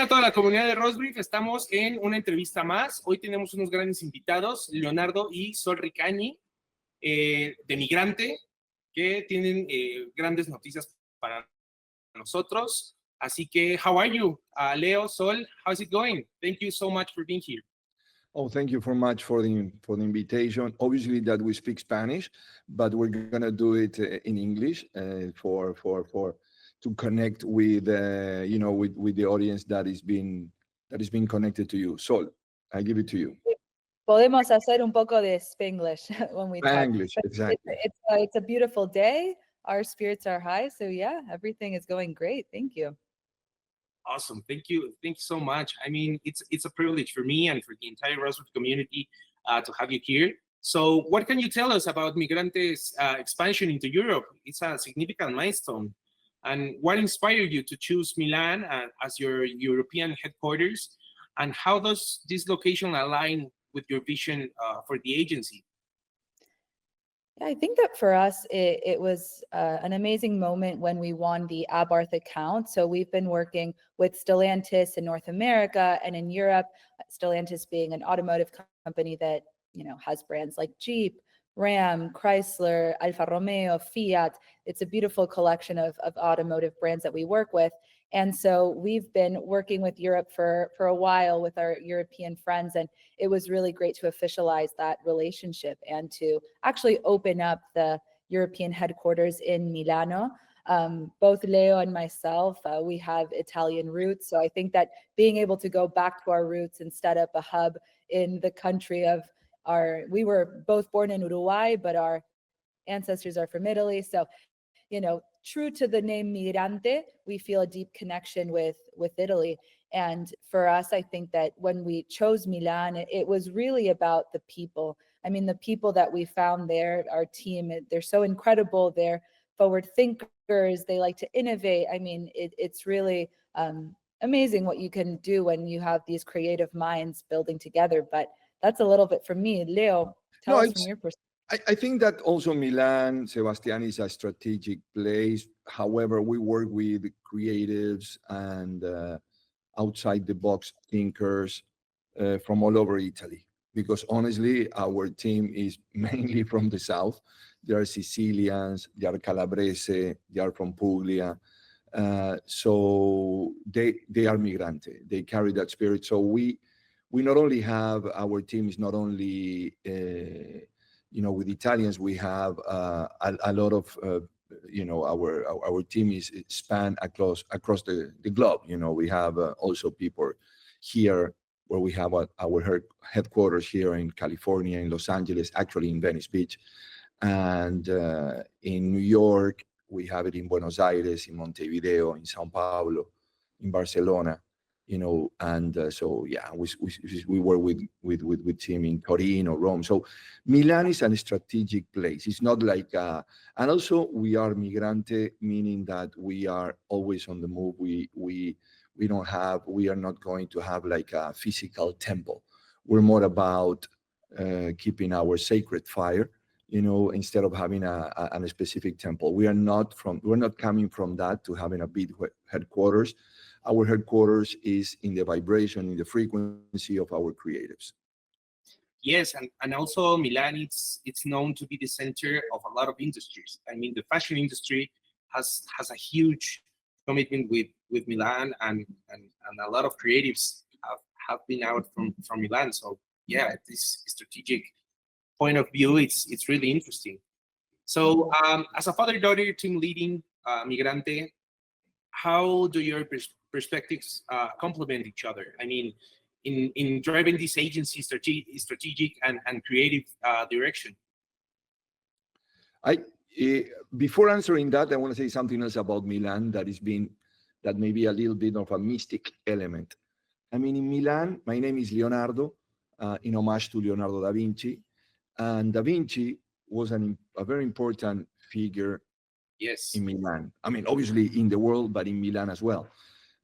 tal a toda la comunidad de Roastbrief? Estamos en una entrevista más. Hoy tenemos unos grandes invitados, Leonardo y Sol Ricañi, de Migrante, que tienen grandes noticias para nosotros. Así que, how are you? Leo, Sol, how's it going? Thank you so much for being here. Oh, thank you very much for the invitation. Obviously, that we speak Spanish, but we're gonna do it in English to connect with with the audience that is being connected to you. Sol, I give it to you. Podemos hacer un poco de Spanglish when we talk. Spanglish, exactly. It's a beautiful day. Our spirits are high, so yeah, everything is going great. Thank you. Awesome. Thank you so much. I mean, it's a privilege for me and for the entire Roastbrief community to have you here. So what can you tell us about Migrante's expansion into Europe? It's a significant milestone. And what inspired you to choose Milan as your European headquarters? And how does this location align with your vision for the agency? Yeah, I think that for us, it was an amazing moment when we won the Abarth account. So we've been working with Stellantis in North America and in Europe, Stellantis being an automotive company that, has brands like Jeep, Ram, Chrysler, Alfa Romeo, Fiat. It's a beautiful collection of automotive brands that we work with. And so we've been working with Europe for a while with our European friends, and it was really great to officialize that relationship and to actually open up the European headquarters in Milano. Both Leo and myself, we have Italian roots, so I think that being able to go back to our roots and set up a hub in the country of we were both born in Uruguay, but our ancestors are from Italy, so true to the name Migrante, we feel a deep connection with Italy. And for us, I think that when we chose Milan, it was really about the people. I mean, the people that we found there, our team, they're so incredible. They're forward thinkers. They like to innovate. I mean, it's really amazing what you can do when you have these creative minds building together. But that's a little bit from me. Leo, tell us from your perspective. I think that also Milan, Sebastian, is a strategic place. However, we work with creatives and outside the box thinkers from all over Italy, because honestly, our team is mainly from the south. They are Sicilians, they are Calabrese, they are from Puglia. So they are Migrante. They carry that spirit. So we not only have our team is not only with Italians, we have a lot of our team is span across the globe. We have also people here where we have our headquarters here in California, in Los Angeles, actually in Venice Beach, and in New York. We have it in Buenos Aires, in Montevideo, in Sao Paulo, in Barcelona. And so yeah, we work with team in Torino, Rome. So Milan is a strategic place. It's not like and also we are Migrante, meaning that we are always on the move. We are not going to have like a physical temple. We're more about keeping our sacred fire, instead of having a specific temple. We're not coming from that to having a big headquarters. Our headquarters is in the vibration, in the frequency of our creatives. Yes, and also Milan, it's known to be the center of a lot of industries. I mean, the fashion industry has a huge commitment with Milan, and a lot of creatives have been out from Milan. So yeah, this strategic point of view, it's really interesting. So as a father-daughter team leading Migrante, how do your perspectives complement each other? I mean, in driving this agency strategic and creative direction. Before answering that, I want to say something else about Milan that may be a little bit of a mystic element. I mean, in Milan, my name is Leonardo, in homage to Leonardo da Vinci, and da Vinci was a very important figure. Yes. In Milan. I mean, obviously in the world, but in Milan as well,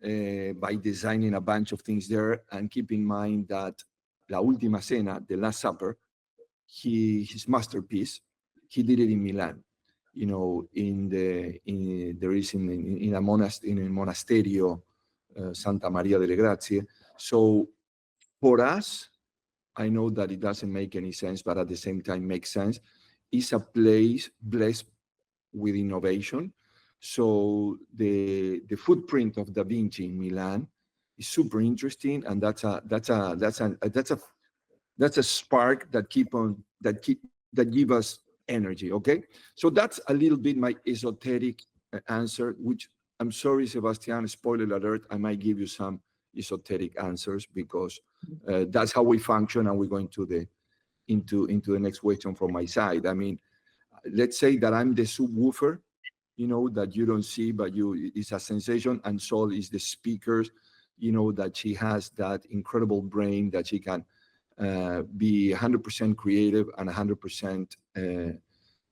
by designing a bunch of things there. And keep in mind that La Última Cena, the Last Supper, his masterpiece, he did it in Milan. In a monasterio Santa Maria delle Grazie. So for us, I know that it doesn't make any sense, but at the same time makes sense. It's a place blessed with innovation. So the footprint of Da Vinci in Milan is super interesting, and that's a spark that give us energy. Okay, so that's a little bit my esoteric answer, which I'm sorry, Sebastian, spoiler alert, I might give you some esoteric answers because that's how we function, and we're going to into the next question from my side. I mean, let's say that I'm the subwoofer, that you don't see, but it's a sensation, and Sol is the speakers, that she has that incredible brain that she can be 100% creative and 100%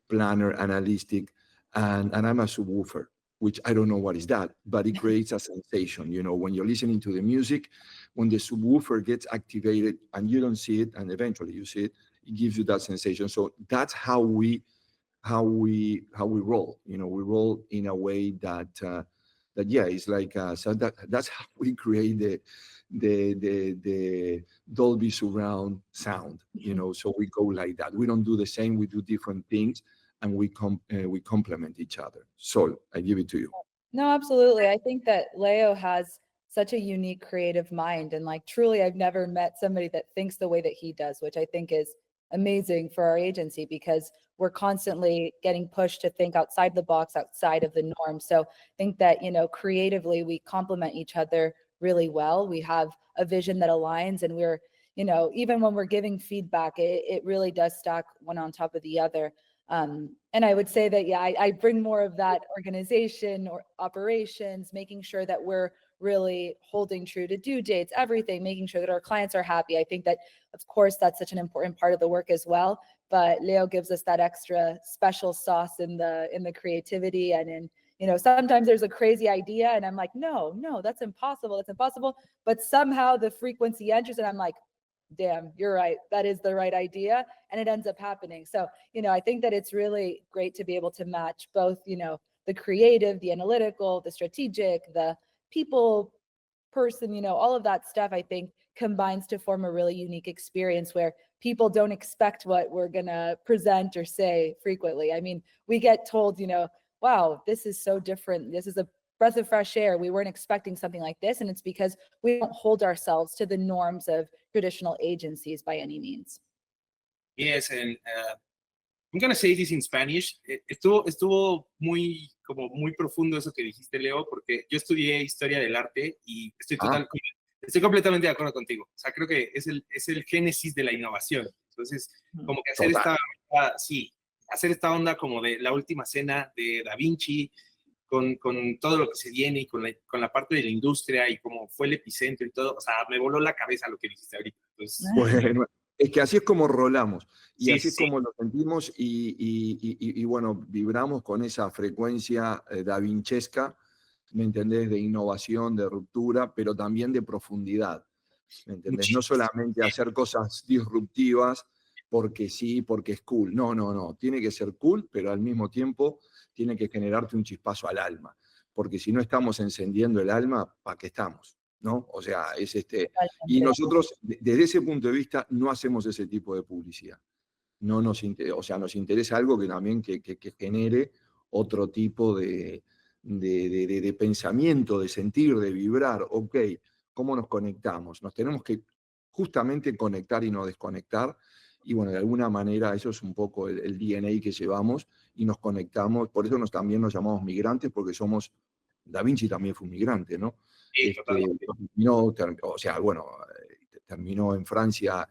planner, analytic, and I'm a subwoofer, which I don't know what is that, but it creates a sensation, when you're listening to the music, when the subwoofer gets activated and you don't see it, and eventually you see it, it gives you that sensation. So that's how we roll. We roll in a way that it's like so that's how we create the Dolby surround sound. So we go like that. We don't do the same. We do different things, and we complement each other. So I give it to you. No, absolutely. I think that Leo has such a unique creative mind, and truly, I've never met somebody that thinks the way that he does, which I think is amazing for our agency because we're constantly getting pushed to think outside the box, outside of the norm. So I think that, creatively, we complement each other really well. We have a vision that aligns, and we're, even when we're giving feedback, it really does stack one on top of the other. And I would say that, I bring more of that organization or operations, making sure that we're really holding true to due dates, everything, making sure that our clients are happy. I think that, of course, that's such an important part of the work as well. But Leo gives us that extra special sauce in the creativity, and in, sometimes there's a crazy idea and I'm like, no, that's impossible. But somehow the frequency enters and I'm like, damn, you're right. That is the right idea. And it ends up happening. So, I think that it's really great to be able to match both, the creative, the analytical, the strategic, the people person, all of that stuff, I think combines to form a really unique experience where people don't expect what we're going to present or say frequently. I mean, we get told, wow, this is so different. This is a breath of fresh air. We weren't expecting something like this. And it's because we don't hold ourselves to the norms of traditional agencies by any means. Yes, and I'm going to say this in Spanish. Estuvo muy profundo eso que dijiste, Leo, porque yo estudié historia del arte y estoy completamente de acuerdo contigo. O sea, creo que es el génesis de la innovación. Entonces, como que hacer esta onda como de la última cena de Da Vinci, con todo lo que se viene y con la parte de la industria y cómo fue el epicentro y todo. O sea, me voló la cabeza lo que dijiste ahorita. Entonces, bueno, es que así es como rolamos y así es sí. como lo sentimos y bueno, vibramos con esa frecuencia davinchesca, ¿me entendés? De innovación, de ruptura, pero también de profundidad, ¿me entendés? No solamente hacer cosas disruptivas porque sí, porque es cool. No. Tiene que ser cool, pero al mismo tiempo tiene que generarte un chispazo al alma. Porque si no estamos encendiendo el alma, ¿para qué estamos? ¿No? O sea, y nosotros, desde ese punto de vista, no hacemos ese tipo de publicidad. No nos interesa, o sea, nos interesa algo que también que genere otro tipo de pensamiento, de sentir, de vibrar. Ok, ¿cómo nos conectamos? Nos tenemos que justamente conectar y no desconectar. Y bueno, de alguna manera eso es un poco el DNA que llevamos y nos conectamos. Por eso también nos llamamos migrantes, porque Da Vinci también fue un migrante, ¿no? Sí, Terminó en Francia,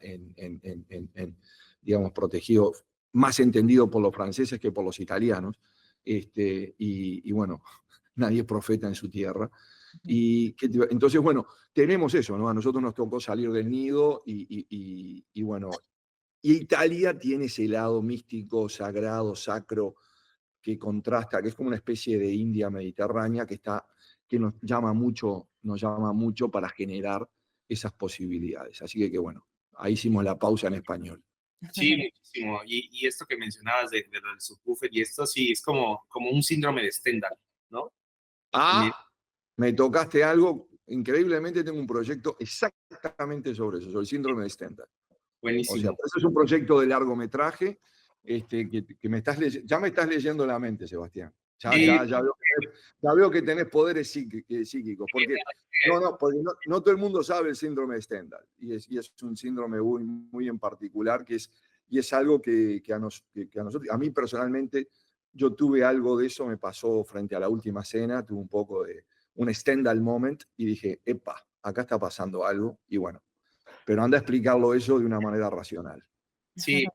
digamos, protegido, más entendido por los franceses que por los italianos. Y bueno, nadie es profeta en su tierra. Entonces, bueno, tenemos eso, ¿no? A nosotros nos tocó salir del nido y bueno, Italia tiene ese lado místico, sagrado, sacro, que contrasta, que es como una especie de India mediterránea que nos llama mucho para generar esas posibilidades. Así que bueno, ahí hicimos la pausa en español. Sí, muchísimo. Y esto que mencionabas de lo del subwoofer y esto, sí, es como un síndrome de Stendhal, ¿no? Me tocaste algo increíblemente tengo un proyecto exactamente sobre eso, sobre el síndrome de Stendhal. O sea, Buenísimo. ese es un proyecto de largometraje que ya me estás leyendo la mente, Sebastián. Sí. Ya veo que tenés poderes psíquicos, porque no todo el mundo sabe el síndrome de Stendhal, y es un síndrome muy en particular, y es algo que a nosotros, a mí personalmente, yo tuve algo de eso, me pasó frente a la última cena, tuve un poco de un Stendhal moment, y dije, epa, acá está pasando algo, y bueno, pero anda a explicarlo eso de una manera racional. Sí, por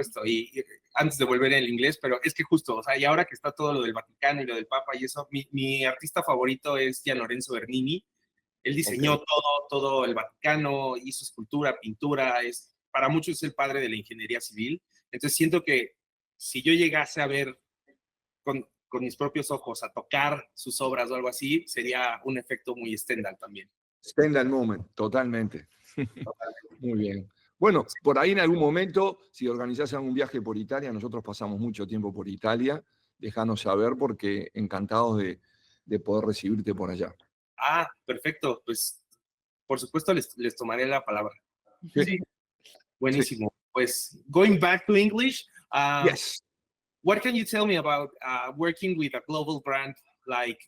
supuesto. Y antes de volver al inglés, pero es que justo, o sea, y ahora que está todo lo del Vaticano y lo del Papa y eso, mi artista favorito es Gian Lorenzo Bernini. Él diseñó todo el Vaticano, hizo escultura, pintura, para muchos es el padre de la ingeniería civil. Entonces siento que si yo llegase a ver con mis propios ojos, a tocar sus obras o algo así, sería un efecto muy Stendhal también. Stendhal moment, totalmente. Muy bien. Bueno, por ahí en algún momento, si organizás algún viaje por Italia, nosotros pasamos mucho tiempo por Italia, déjanos saber porque encantados de poder recibirte por allá. Ah, perfecto. Pues por supuesto les tomaré la palabra. Sí, buenísimo. Pues going back to English, Yes. what can you tell me about working with a global brand like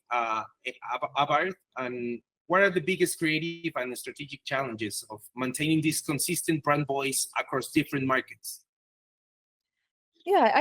Abarth, and what are the biggest creative and strategic challenges of maintaining this consistent brand voice across different markets? Yeah,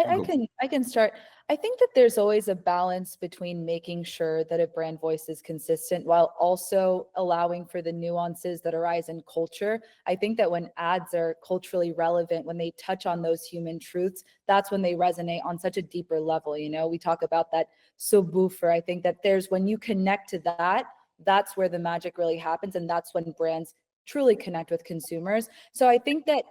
I can start. I think that there's always a balance between making sure that a brand voice is consistent while also allowing for the nuances that arise in culture. I think that when ads are culturally relevant, when they touch on those human truths, that's when they resonate on such a deeper level. You know, we talk about that subwoofer. I think that when you connect to that, that's where the magic really happens. And that's when brands truly connect with consumers. So I think that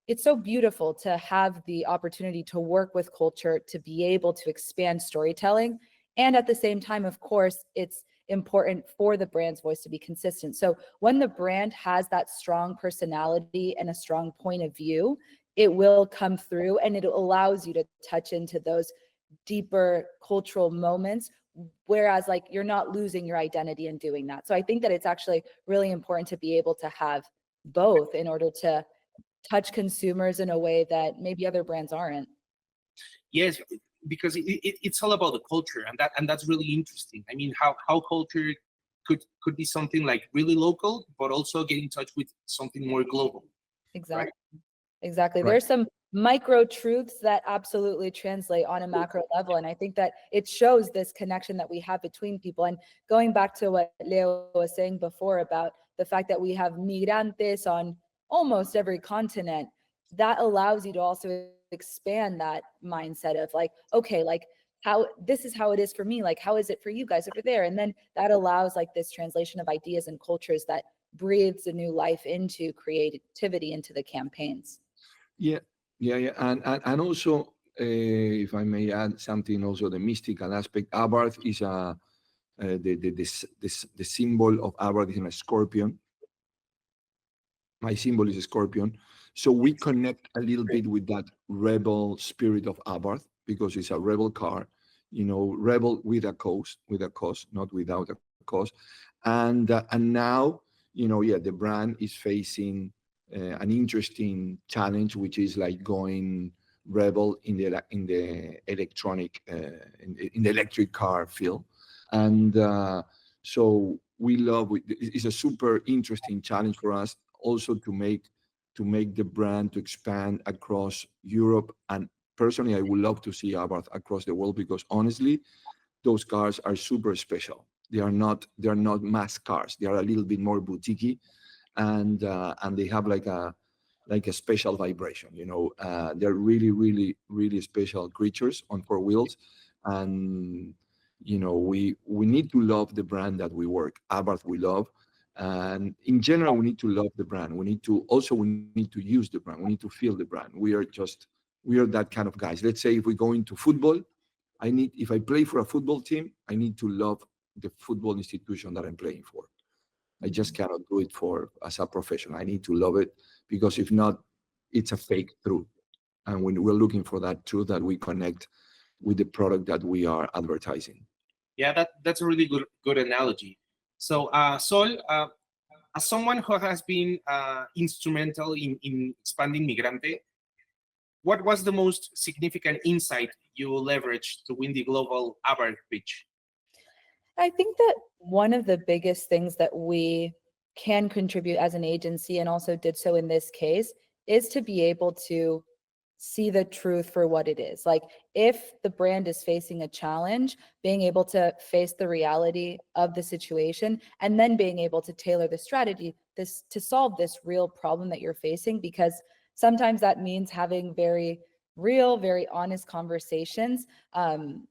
it's so beautiful to have the opportunity to work with culture, to be able to expand storytelling. And at the same time, of course, it's important for the brand's voice to be consistent. So when the brand has that strong personality and a strong point of view, it will come through and it allows you to touch into those deeper cultural moments, whereas like you're not losing your identity in doing that. So I think that it's actually really important to be able to have both in order to touch consumers in a way that maybe other brands aren't. Yes, because it's all about the culture, and that's really interesting. I mean, how culture could be something like really local, but also get in touch with something more global. Exactly. Right? Exactly. Right. There's some micro truths that absolutely translate on a macro level. And I think that it shows this connection that we have between people. And going back to what Leo was saying before about the fact that we have migrantes on almost every continent, that allows you to also expand that mindset of like, okay, like this is how it is for me, like how is it for you guys over there? And then that allows like this translation of ideas and cultures that breathes a new life into creativity into the campaigns. Yeah. And also, if I may add something, also the mystical aspect, Abarth is the symbol of Abarth is a scorpion. My symbol is a scorpion. So we connect a little bit with that rebel spirit of Abarth because it's a rebel car, you know, rebel with a cause, not without a cause. And now, you know, yeah, the brand is facing an interesting challenge, which is like going rebel in the electronic, in the electric car field. And so it's a super interesting challenge for us also to make the brand to expand across Europe. And personally, I would love to see Abarth across the world because honestly, those cars are super special. They are not mass cars. They are a little bit more boutiquey, and they have like a special vibration. You know, they're really, really, really special creatures on four wheels, and you know we need to love the brand that we work. Abarth we love, and in general we need to love the brand. We need to use the brand. We need to feel the brand. We are that kind of guys. Let's say if we go into football, if I play for a football team, I need to love the football institution that I'm playing for. I just cannot do it as a professional. I need to love it because if not, it's a fake truth. And when we're looking for that truth that we connect with the product that we are advertising. Yeah, that's a really good analogy. So, Sol, as someone who has been instrumental in expanding Migrante, what was the most significant insight you leveraged to win the global ABAR pitch? I think that one of the biggest things that we can contribute as an agency, and also did so in this case, is to be able to see the truth for what it is. Like, if the brand is facing a challenge, being able to face the reality of the situation and then being able to tailor the strategy to solve this real problem that you're facing, because sometimes that means having very real, very honest conversations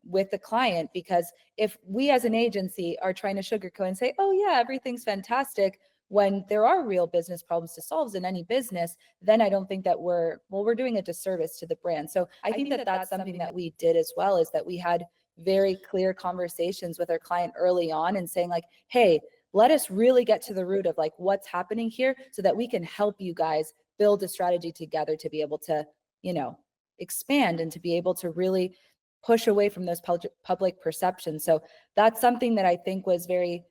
with the client. Because if we as an agency are trying to sugarcoat and say, oh yeah, everything's fantastic, when there are real business problems to solve in any business, then I don't think that we're doing a disservice to the brand. So I think that that's something that we did as well, is that we had very clear conversations with our client early on and saying like, hey, let us really get to the root of like what's happening here so that we can help you guys build a strategy together to be able to, you know, expand and to be able to really push away from those public perceptions. So that's something that I think was very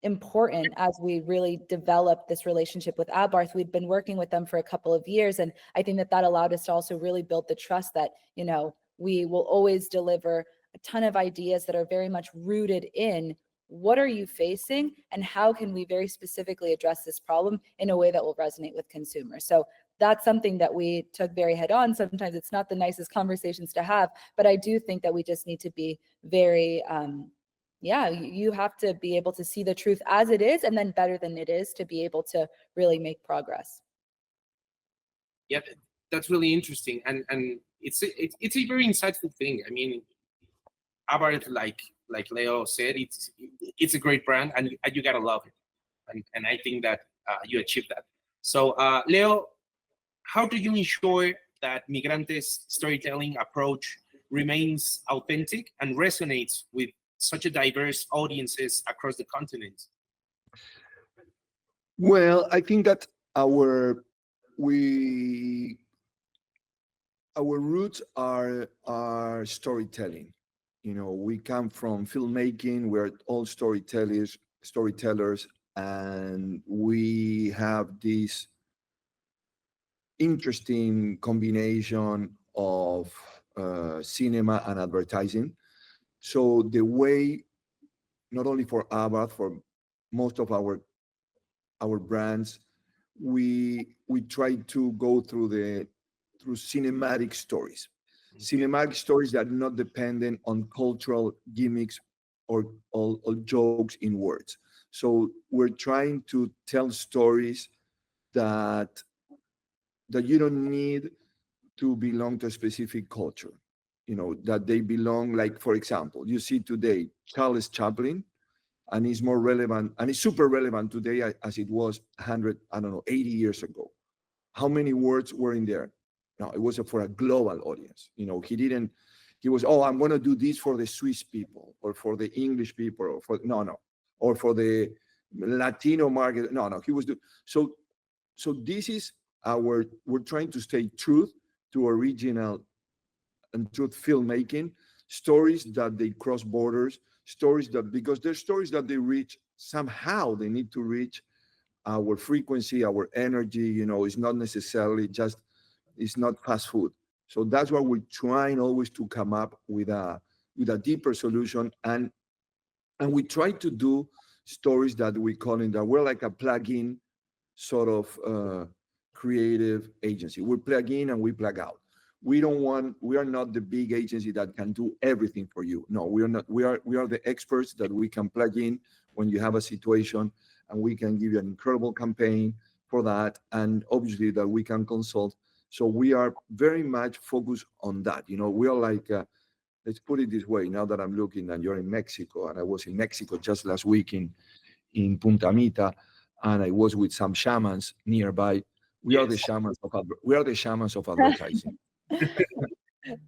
important as we really developed this relationship with Abarth. We'd been working with them for a couple of years, and I think that that allowed us to also really build the trust that, you know, we will always deliver a ton of ideas that are very much rooted in what are you facing and how can we very specifically address this problem in a way that will resonate with consumers. So that's something that we took very head on. Sometimes it's not the nicest conversations to have, but I do think that we just need to be very, you have to be able to see the truth as it is, and then better than it is to be able to really make progress. Yeah, that's really interesting, and it's a very insightful thing. I mean, Abarth, like Leo said, it's a great brand, and you gotta love it, and I think that you achieved that. So, Leo, how do you ensure that Migrante's storytelling approach remains authentic and resonates with such a diverse audiences across the continent? Well, I think that our roots are storytelling. You know, we come from filmmaking. We're all storytellers, and we have this interesting combination of cinema and advertising. So the way, not only for Abarth, for most of our brands, we try to go through cinematic stories. Cinematic stories that are not dependent on cultural gimmicks or jokes in words. So we're trying to tell stories that you don't need to belong to a specific culture. You know, that they belong, like, for example, you see today Charles Chaplin, and it's more relevant, and it's super relevant today as it was 80 years ago. How many words were in there? No, it was for a global audience. You know, he was, oh, I'm going to do this for the Swiss people, or for the English people, or or for the Latino market. No, he was so this is we're trying to stay true to original and truth filmmaking, stories that they cross borders, because they're stories that they reach, somehow they need to reach our frequency, our energy. You know, it's not necessarily just, it's not fast food. So that's why we're trying always to come up with a deeper solution, and we try to do stories that we call that we're like a plug-in sort of creative agency. We plug in and we plug out. We are not the big agency that can do everything for you. No, we are not. We are the experts that we can plug in when you have a situation, and we can give you an incredible campaign for that, and obviously that we can consult. So we are very much focused on that. You know, we are like, let's put it this way. Now that I'm looking, and you're in Mexico, and I was in Mexico just last week in Punta Mita, and I was with some shamans nearby. We are the shamans of advertising.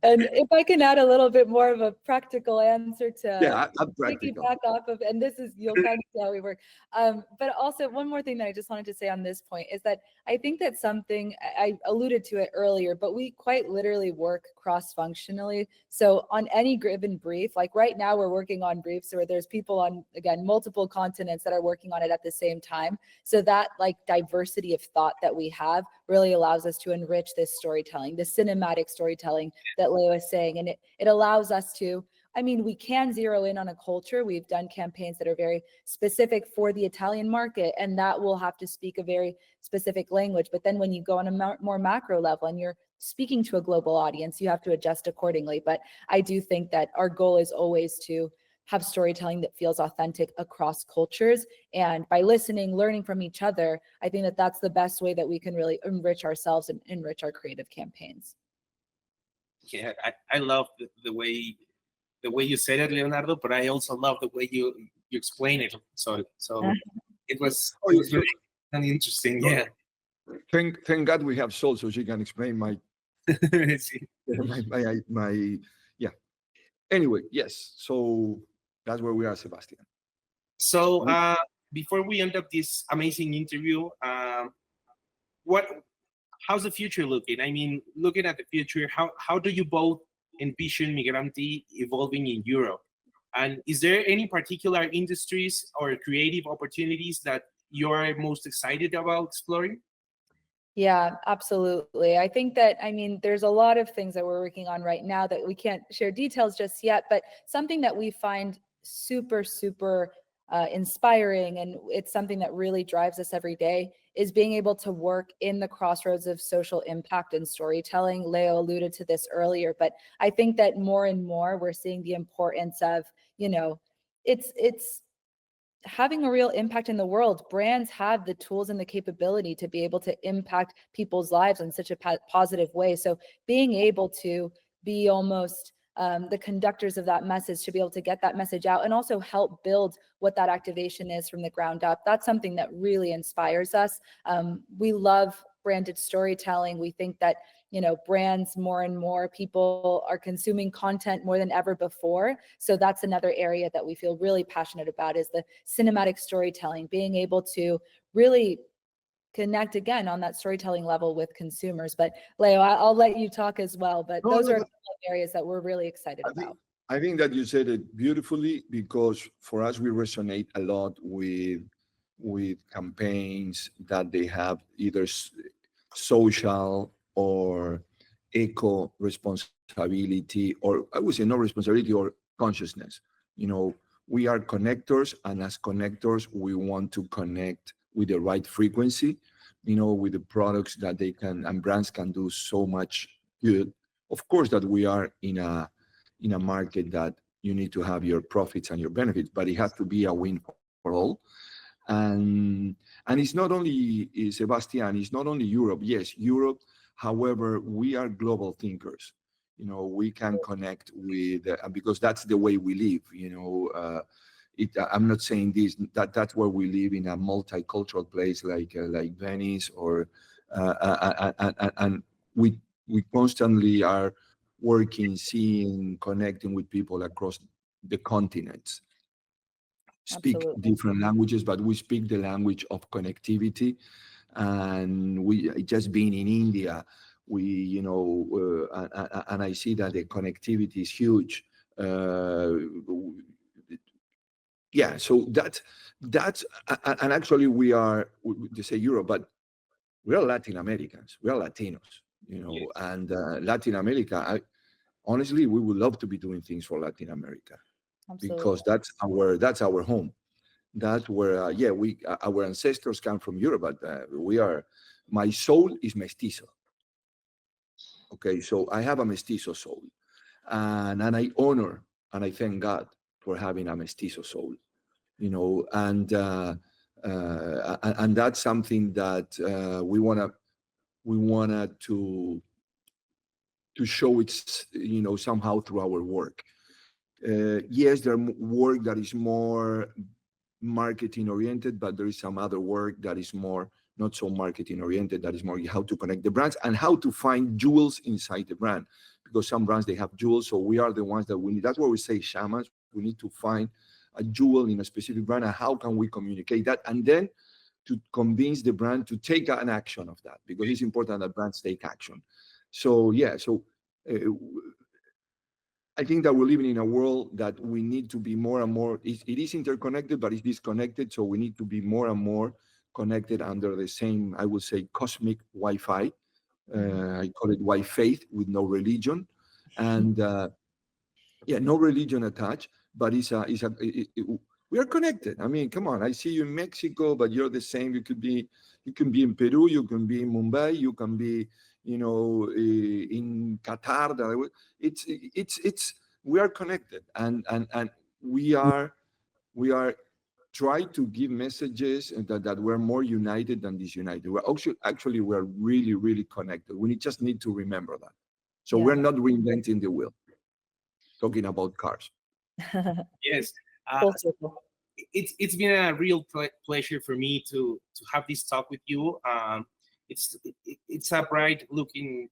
And if I can add a little bit more of a practical answer to Yeah, I'm practical. piggyback off of, and this is, you'll kind of see how we work. But also one more thing that I just wanted to say on this point is that I think that something, I alluded to it earlier, but we quite literally work cross-functionally. So on any given brief, like right now we're working on briefs where there's people on, again, multiple continents that are working on it at the same time. So that like diversity of thought that we have really allows us to enrich this storytelling, the cinematic storytelling that Leo is saying. And it allows us to, I mean, we can zero in on a culture. We've done campaigns that are very specific for the Italian market, and that will have to speak a very specific language. But then when you go on a more macro level and you're speaking to a global audience, you have to adjust accordingly. But I do think that our goal is always to have storytelling that feels authentic across cultures. And by listening, learning from each other, I think that that's the best way that we can really enrich ourselves and enrich our creative campaigns. Yeah, I love the way you said it, Leonardo, but I also love the way you explain it. So it was very interesting. Yeah. Thank God we have Sol, so she can explain my Sí. my yeah. Anyway, yes. So that's where we are, Sebastian. So before we end up this amazing interview, how's the future looking? I mean, looking at the future, how do you both envision Migrante evolving in Europe? And is there any particular industries or creative opportunities that you're most excited about exploring? Yeah, absolutely. I think that, I mean, there's a lot of things that we're working on right now that we can't share details just yet, but something that we find super, super inspiring, and it's something that really drives us every day, is being able to work in the crossroads of social impact and storytelling. Leo alluded to this earlier, but I think that more and more we're seeing the importance of, you know, it's having a real impact in the world. Brands have the tools and the capability to be able to impact people's lives in such a positive way. So being able to be almost the conductors of that message, to be able to get that message out and also help build what that activation is from the ground up, that's something that really inspires us. We love branded storytelling. We think that, you know, brands, more and more people are consuming content more than ever before. So that's another area that we feel really passionate about, is the cinematic storytelling, being able to really connect again on that storytelling level with consumers. But Leo, I'll let you talk as well, but those are areas that we're really excited about. I think that you said it beautifully, because for us, we resonate a lot with campaigns that they have either social or eco responsibility, or I would say no responsibility, or consciousness. You know, we are connectors, and as connectors, we want to connect with the right frequency, you know, with the products that they can, and brands can do so much good. Of course, that we are in a market that you need to have your profits and your benefits, but it has to be a win for all. And it's not only, Sebastian, it's not only Europe. Yes, Europe. However, we are global thinkers. You know, we can connect with, because that's the way we live. You know, I'm not saying this, that's where we live, in a multicultural place like Venice, or and we constantly are working, seeing, connecting with people across the continents. Speak Absolutely. different languages, but we speak the language of connectivity. And we just being in India, we, you know, and I see that the connectivity is huge. Yeah, so that's and actually we are, they say Europe, but we are Latin Americans, we are Latinos, you know. Yes. And Latin America, honestly, we would love to be doing things for Latin America. Absolutely. Because that's our home. That's where our ancestors come from Europe, but my soul is mestizo. Okay, so I have a mestizo soul, and I honor and I thank God for having a mestizo soul, you know, and that's something that we wanna to show it's, you know, somehow through our work. Yes, there work that is more marketing oriented, but there is some other work that is more not so marketing oriented. That is more how to connect the brands and how to find jewels inside the brand, because some brands, they have jewels. So we are the ones that we need. That's why we say shamans. We need to find a jewel in a specific brand, and how can we communicate that? And then to convince the brand to take an action of that, because it's important that brands take action. So yeah, I think that we're living in a world that we need to be more and more, it is interconnected, but it's disconnected. So we need to be more and more connected under the same, I would say, cosmic Wi-Fi. I call it Wi-Faith with no religion. And no religion attached, but we are connected. I mean, come on, I see you in Mexico, but you're the same. You can be in Peru, you can be in Mumbai, you can be, in Qatar. We are connected, and we are try to give messages that we're more united than disunited. We're actually we're really, really connected. We just need to remember that. So we're not reinventing the wheel. Talking about cars. Yes. Full circle. It's been a real pleasure for me to have this talk with you. It's a bright looking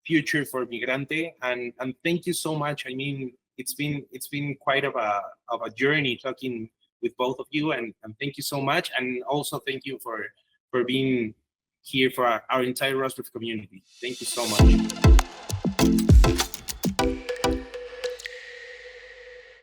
future for Migrante, and thank you so much. I mean, it's been quite of a journey talking with both of you, and thank you so much. And also thank you for being here for our entire Roastbrief community. Thank you so much.